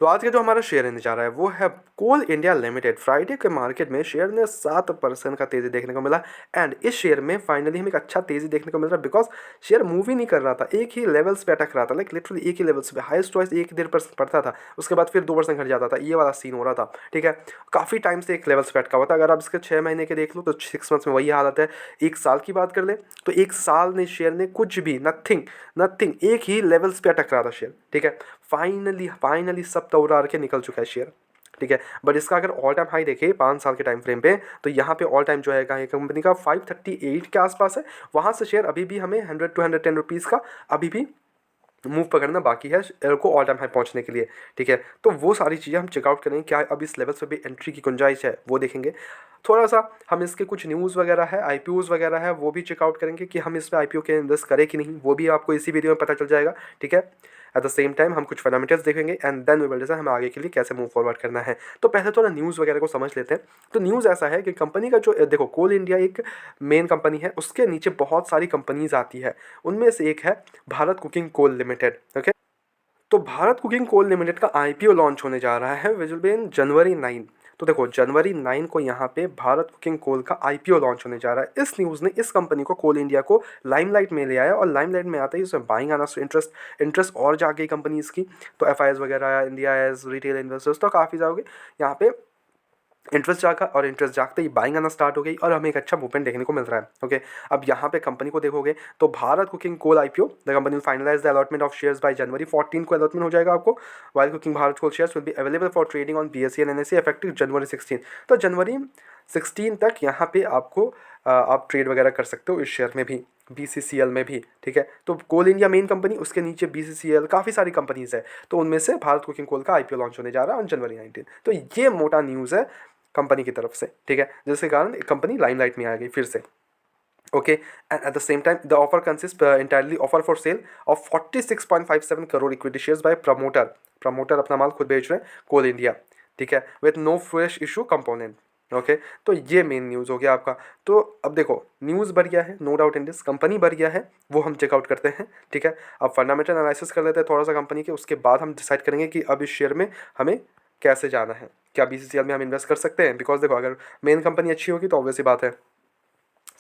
तो आज का जो हमारा शेयर रहने जा रहा है वो है कोल इंडिया लिमिटेड। फ्राइडे के मार्केट में शेयर ने 7% का तेज़ी देखने को मिला एंड इस शेयर में फाइनली हमें एक अच्छा तेज़ी देखने को मिल रहा है बिकॉज शेयर मूव ही नहीं कर रहा था, एक ही लेवल्स पे अटक रहा था, लाइक लिटरली एक ही लेवल्स पे हाईएस्ट वाइज 1-1.5% पड़ता था, उसके बाद फिर 2% घट जाता था, ये वाला सीन हो रहा था। ठीक है, काफ़ी टाइम से एक लेवल्स पे अटका हुआ था। अगर आप इसके 6 महीने के देख लो तो 6 मंथ्स में वही हालत है। एक साल की बात कर ले तो एक साल ने शेयर ने कुछ भी नथिंग नथिंग एक ही लेवल्स पे अटक रहा था शेयर। ठीक है, फाइनली सब तोड़ के निकल चुका है शेयर। ठीक है, बट इसका अगर ऑल टाइम हाई देखें 5 साल के टाइम फ्रेम पे तो यहाँ पे ऑल टाइम जो है कंपनी का 538 के आसपास है। वहाँ से शेयर अभी भी हमें 100 to 110 रुपीज़ का अभी भी मूव पकड़ना बाकी है शेयर को ऑल टाइम हाई पहुंचने के लिए। ठीक है, तो वो सारी चीज़ें हम चेकआउट करेंगे, क्या अब इस लेवल पे भी एंट्री की गुंजाइश है वो देखेंगे। थोड़ा सा हम इसके कुछ न्यूज़ वगैरह है, आईपीओज़ वगैरह है, वो भी चेकआउट करेंगे कि हम इसमें आईपीओ के इन्वेस्ट करें कि नहीं, वो भी आपको इसी वीडियो में पता चल जाएगा। ठीक है, एट द सेम टाइम हम कुछ फंडामेंटल्स देखेंगे and then we will decide हमें आगे के लिए कैसे मूव फॉरवर्ड करना है। तो पहले थोड़ा न्यूज़ वगैरह को समझ लेते हैं। तो न्यूज़ ऐसा है कि कंपनी का जो देखो कोल इंडिया एक मेन कंपनी है, उसके नीचे बहुत सारी कंपनीज आती है, उनमें से एक है भारत कुकिंग कोल लिमिटेड। ओके, तो भारत कुकिंग कोल लिमिटेड का आईपीओ लॉन्च होने जा रहा है विच विल बी इन जनवरी 9। तो देखो जनवरी 9 को यहाँ पे भारत कुकिंग कोल का आईपीओ लॉन्च होने जा रहा है। इस न्यूज़ ने इस कंपनी को कोल इंडिया को लाइमलाइट में ले आया और लाइमलाइट में आते ही उसमें बाइंग आना इंटरेस्ट और जा गई कंपनीज की। तो एफ वगैरह, इंडिया एज रिटेल इन्वेस्टर्स तो काफ़ी जाओगे यहाँ पे इंटरेस्ट जागा और इंटरेस्ट जागते ही बाइंग आना स्टार्ट हो गई और हमें एक अच्छा मूवमेंट देखने को मिल रहा है। ओके, अब यहाँ पे कंपनी को देखोगे तो Bharat cooking coal IPO the company will finalise the allotment of shares by January 14 को अलॉटमेंट हो जाएगा आपको। While cooking Bharat coal shares will be available for trading on BSE and NSE effective January 16। तो जनवरी 16 तक यहाँ पे आपको आप ट्रेड वगैरह कर सकते हो इस शेयर में भी, बीसीसीएल में भी। ठीक है, तो कोल इंडिया मेन कंपनी, उसके नीचे बीसीसीएल, काफ़ी सारी कंपनीज है, तो उनमें से भारत कुकिंग कोल का आईपीओ लॉन्च होने जा रहा है ऑन जनवरी 19। तो ये मोटा न्यूज़ है कंपनी की तरफ से। ठीक है, जिसके कारण कंपनी लाइमलाइट में आ गई फिर से। Okay, and at the same time the offer consist entirely offer for sale of 46.57 crore equity shares by promoter अपना माल खुद बेच रहे हैं कोल इंडिया। ठीक है, with no fresh issue component. Okay, तो ये मेन न्यूज़ हो गया आपका। तो अब देखो न्यूज़ बढ़िया है, no doubt in this, company बढ़िया है, वो हम चेकआउट करते हैं। ठीक है, अब फंडामेंटल एनालिसिस कर लेते हैं थोड़ा सा कंपनी के, उसके बाद हम डिसाइड करेंगे कि अब इस शेयर में हमें कैसे जाना है, क्या बीसीसीएल में हम इन्वेस्ट कर सकते हैं। बिकॉज देखो अगर मेन कंपनी अच्छी होगी तो ऑब्वियसली बात है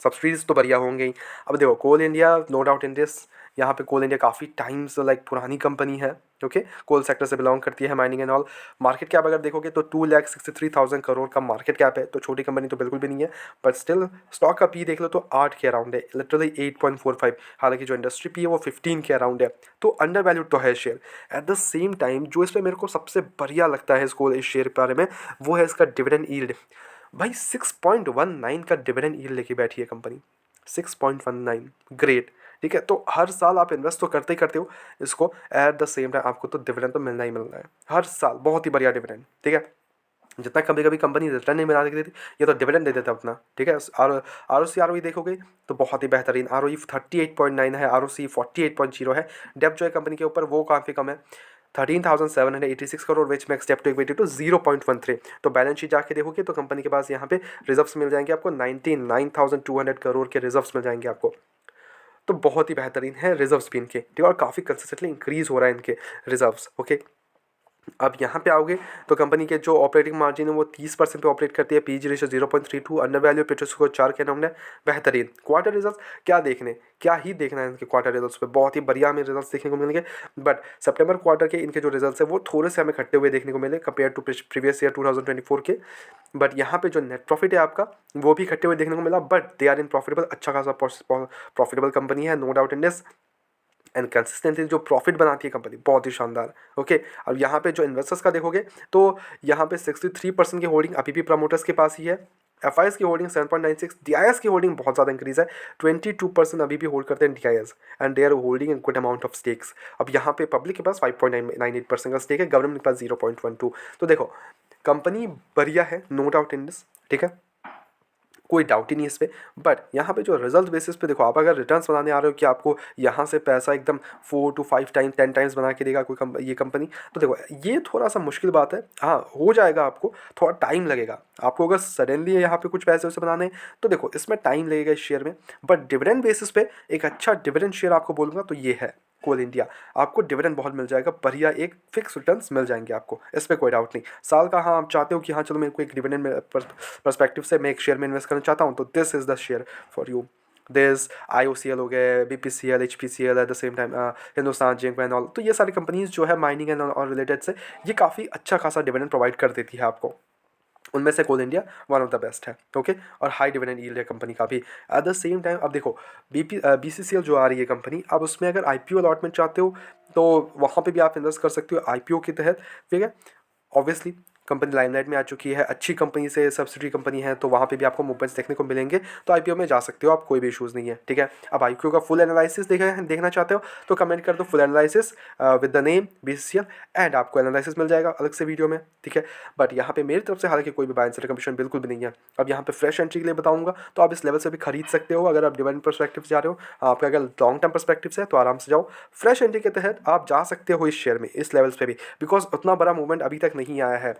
सब्सिडीज तो बढ़िया होंगे ही। अब देखो coal India, no doubt in this, यहाँ पे कोल इंडिया काफ़ी टाइम से लाइक पुरानी कंपनी है। ओके, कोल सेक्टर से बिलोंग करती है, mining and all. Market cap अगर देखोगे तो 2,63,000 करोड़ का मार्केट कैप है, तो छोटी कंपनी तो बिल्कुल भी नहीं है। बट स्टिल स्टॉक का पी देख लो तो 8 के अराउंड है, लिटरली 8.45। हालांकि जो इंडस्ट्री पी है वो 15 के अराउंड है, तो अंडर वैल्यूड तो है share. Eight the same time जो इस पर मेरे को सबसे बढ़िया लगता है इस शेयर के बारे में, वो है इसका डिविडेंड यील्ड। भाई 6.19 का डिविडेंड यील्ड लेके बैठी है कंपनी, 6.19, ग्रेट। ठीक है, तो हर साल आप इन्वेस्ट तो करते ही करते हो इसको, एट द सेम टाइम आपको तो डिविडेंड तो मिलना ही मिलना है हर साल, बहुत ही बढ़िया डिविडेंड। ठीक है, जितना कभी कभी कंपनी रिटर्न नहीं बना देती थी, ये तो डिविडेंड दे देता अपना। ठीक है, R O C R O देखोगे तो बहुत ही बेहतरीन, आर ओ ई 38.9 है, आर ओ सी 48.0 है। डेप्थ जो है कंपनी के ऊपर वो काफ़ी कम है, 13,786 करोड़, विच मैक्स डेप्ट टू इक्विटी टू 0.13। तो बैलेंस शीट जाके देखोगे तो कंपनी के पास यहाँ पे रिजर्व्स मिल जाएंगे आपको 99,200 करोड़ के रिजर्व्स मिल जाएंगे आपको। तो बहुत ही बेहतरीन है रिजर्व्स भी इनके। ठीक है, और काफ़ी कंसिस्टेंटली इंक्रीज हो रहा है इनके रिजर्व्स। ओके, अब यहाँ पे आओगे तो कंपनी के जो ऑपरेटिंग मार्जिन है वो 30% पे ऑपरेट करती है, PG ratio 0.32, under value Petros को 4 के अराउंड है। बेहतरीन क्वार्टर रिजल्ट्स क्या ही देखना है इनके क्वार्टर रिजल्ट्स पे, बहुत ही बढ़िया हमें रिजल्ट्स देखने को मिलेंगे। बट सितंबर क्वार्टर के इनके जो रिजल्ट्स है वो थोड़े से हमें खट्टे हुए देखने को मिले कंपेयर टू प्रीवियस ईयर 2024 के। बट यहाँ पे जो नेट प्रॉफिट है आपका वो भी खट्टे हुए देखने को मिला, but they are in profitable, अच्छा खासा प्रॉफिटेबल कंपनी है, नो डाउट इन दिस। एंड कंसिस्टेंटली जो प्रॉफिट बनाती है कंपनी बहुत ही शानदार। ओके, अब यहाँ पे जो इन्वेस्टर्स का देखोगे तो यहाँ पे 63% की होल्डिंग अभी भी प्रमोटर्स के पास ही है, एफ की होल्डिंग 7.96, डी की होल्डिंग बहुत ज़्यादा इंक्रीज है, 22% अभी भी होल्ड करते हैं D and they are holding good amount of stakes. अब यहाँ पे पब्लिक के पास 5.98% का स्टेक है, गवर्नमेंट के पास 0.12। तो देखो कंपनी बढ़िया है, नो डाउट इन दिस। ठीक है, कोई डाउट ही नहीं इस पर। बट यहाँ पे जो रिजल्ट बेसिस पे देखो, आप अगर रिटर्न्स बनाने आ रहे हो कि आपको यहाँ से पैसा एकदम 4 to 5 टाइम 10 टाइम्स बना के देगा ये कंपनी, तो देखो ये थोड़ा सा मुश्किल बात है। हाँ हो जाएगा, आपको थोड़ा टाइम लगेगा। आपको अगर सडनली यहाँ पे कुछ पैसे उसे बनाने हैं तो देखो इसमें टाइम लगेगा इस शेयर में। बट डिविडेंड बेसिस पे एक अच्छा डिविडेंड शेयर आपको बोलूँगा तो ये है। कोल इंडिया, आपको डिविडेंड बहुत मिल जाएगा, बढ़िया एक फिक्स रिटर्न्स मिल जाएंगे आपको, इस पर कोई डाउट नहीं। साल का हाँ आप चाहते हो कि हाँ चलो मेरे को एक डिविडेंड परस्पेक्टिव से मैं एक शेयर में इन्वेस्ट करना चाहता हूँ, तो this is the share for you. This IOCL हो गए, BPCL, HPCL, eight the same time Hindustan zinc and all, तो ये सारी कंपनीज जो है माइनिंग एंड और रिलेटेड से, ये काफ़ी अच्छा खासा डिविडेंड प्रोवाइड कर देती है आपको। उनमें से coal India one of the best है, ओके। और हाई डिविडेंड यील्ड है कंपनी का भी। एट द सेम टाइम अब देखो BCCL जो आ रही है कंपनी, अब उसमें अगर IPO अलॉटमेंट चाहते हो तो वहाँ पे भी आप इन्वेस्ट कर सकते हो IPO के तहत, ठीक है। ऑब्वियसली कंपनी लाइमलाइट में आ चुकी है, अच्छी कंपनी से सब्सिडी कंपनी है, तो वहाँ पे भी आपको मूवमेंट्स देखने को मिलेंगे, तो IPO में जा सकते हो आप, कोई भी इशूज़ नहीं है, ठीक है। अब IPO का फुल एनालिसिस देखना चाहते हो तो कमेंट कर दो full analysis with the name BCCL, and आपको एनालिसिस मिल जाएगा अलग से वीडियो में, ठीक है। बट यहाँ पे मेरी तरफ से हालांकि कोई भी बाय एंड सेल कमीशन बिल्कुल भी नहीं है। अब यहाँ पे फ्रेश एंट्री के लिए बताऊंगा, तो आप इस लेवल से भी खरीद सकते हो अगर आप डिविडेंड पर्सपेक्टिव से जा रहे हो। आपका अगर लॉन्ग टर्म पर्सपेक्टिव से है तो आराम से जाओ, फ्रेश एंट्री के तहत आप जा सकते हो इस शेयर में, इस लेवल्स पे भी, बिकॉज उतना बड़ा मूवमेंट अभी तक नहीं आया है।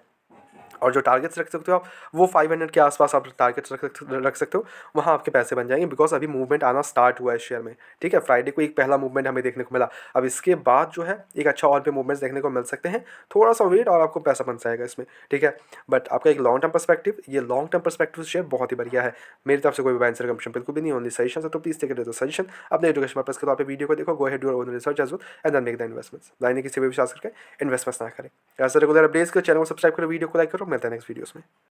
और जो टारगेट्स रख सकते हो आप, वो 500 के आसपास आप टारगेट्स रख सकते हो, वहाँ आपके पैसे बन जाएंगे, बिकॉज अभी मूवमेंट आना स्टार्ट हुआ है शेयर में, ठीक है। फ्राइडे को एक पहला मूवमेंट हमें देखने को मिला, अब इसके बाद जो है एक अच्छा और भी मूवमेंट्स देखने को मिल सकते हैं, थोड़ा सा वेट और आपको पैसा बन जाएगा इसमें, ठीक है। बट आपका एक लॉन्ग टर्म पर्सपेक्टिव, ये लॉन्ग टर्म पर्सपेक्टिव शेयर बहुत ही बढ़िया है। मेरी तरफ से कोई भी बाय एंड कमीशन बिल्कुल भी नहीं, ओनली सजेशन है, तो please take it as a suggestion. अपने एजुकेशन पर्पस के तौर पे वीडियो को देखो, go ahead do your own research as well and then make the investments. लाइन किसी भी विश्वास करके इन्वेस्टमेंट्स ना करें। ऐसे रेगुलर अपडेट्स के चैनल को सब्सक्राइब करो, वीडियो को लाइक करो, मिलते हैं नेक्स्ट वीडियोस में।